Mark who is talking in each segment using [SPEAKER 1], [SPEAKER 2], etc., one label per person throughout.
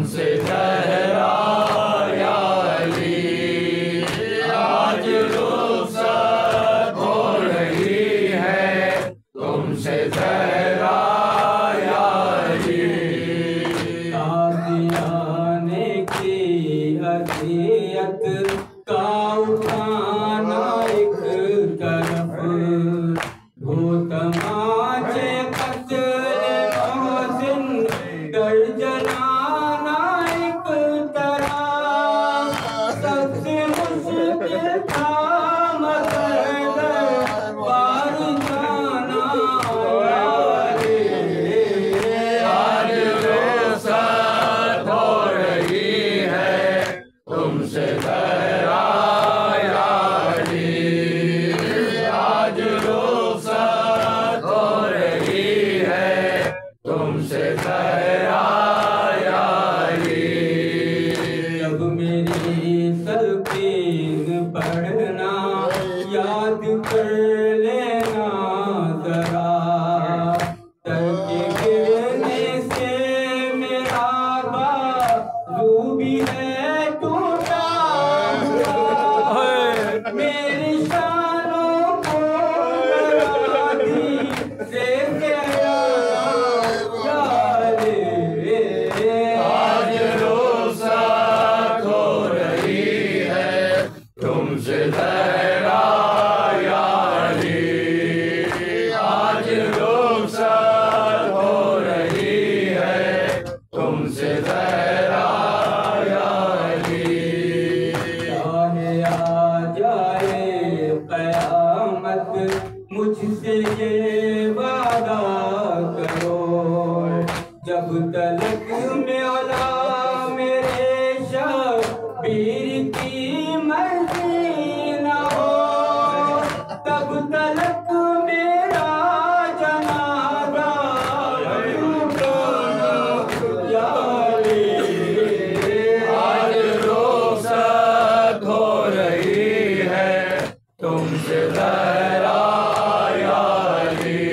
[SPEAKER 1] तुमसे तुमसे ज़हरा या अली।
[SPEAKER 2] चाहे आ जाए क़यामत मुझसे ये वादा करो, जब तलक में औला मेरे शबीर की मर्ज़ी न हो, तब तलक मेरा जनाज़ा या अली।
[SPEAKER 1] आज रुख़सत हो रही है तुमसे ज़हरा या अली।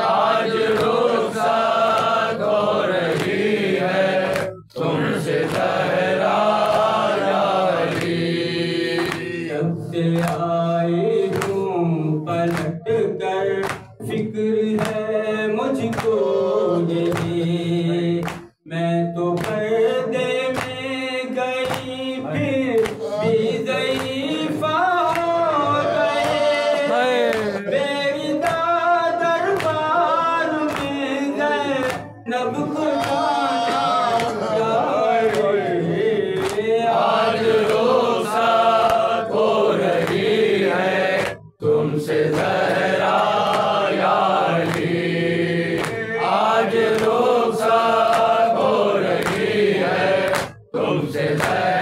[SPEAKER 1] आज रुख़सत हो रही है तुमसे ज़हरा या अली।
[SPEAKER 2] जब से आई हूँ पलट कर फिक्र है मुझको यही, मैं तो पर्दे में गई फिर भी ज़ईफ़ा हो गए, बेरिदा दरबार में ज़ैनब को जाना या अली।
[SPEAKER 1] आज रुख़सत हो रही है तुमसे ज़हरा या अली। आज रुख़सत हो रही है तुमसे ज़हरा